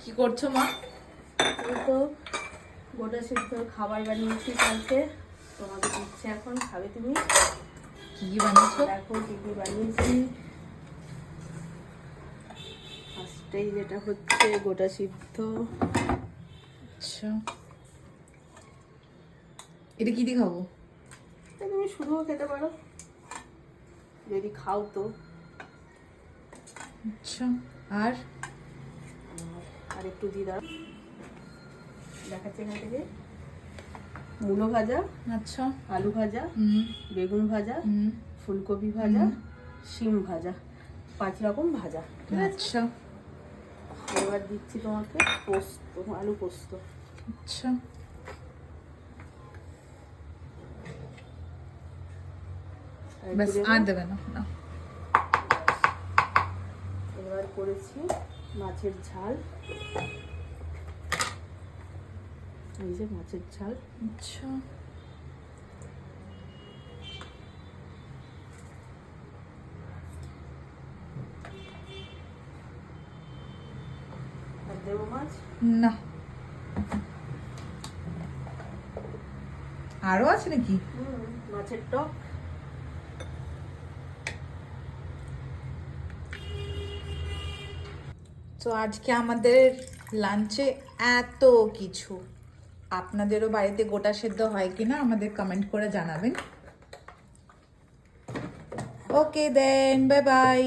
কি করছো মা? এই তো গোটা সিদ্ধ খাবার বানিয়েছি কালকে, তোমাকে দিচ্ছে এখন, খাবে তুমি? কি কি বানিয়েছো? দেখো কি কি বানিয়েছি। ফার্স্টেই যেটা হচ্ছে গোটা সিদ্ধ। আচ্ছা, এটা কি দিয়ে খাবো? এটা তুমি শুধুও খেতে পারো যদি খাও তো। আচ্ছা, আর আর একটু দিয়ে দাও, দেখাচ্ছে এখান থেকে। মূলো ভাজা, আচ্ছা, আলু ভাজা, বেগুন ভাজা, ফুলকপি ভাজা, শিম ভাজা, 5 রকম ভাজা। ঠিক আছে, আচ্ছা, এবার দিচ্ছি তোমাকে পোস্ত, আলু পোস্ত। আচ্ছা, আর একটু ব্যাস দেবো। আর দেবে না? না। এবার করেছি মাছের ঝাল, এই যে মাছের ঝাল। আচ্ছা, আর দেবো মাছ। না, আরো আছে নাকি? মাছের টক। তো আজকে আমাদের লাঞ্চে এত কিছু। আপনাদেরও বাড়িতে গোটা সেদ্ধ হয় কিনা আমাদের কমেন্ট করে জানাবেন। ওকে দেন, বাই বাই।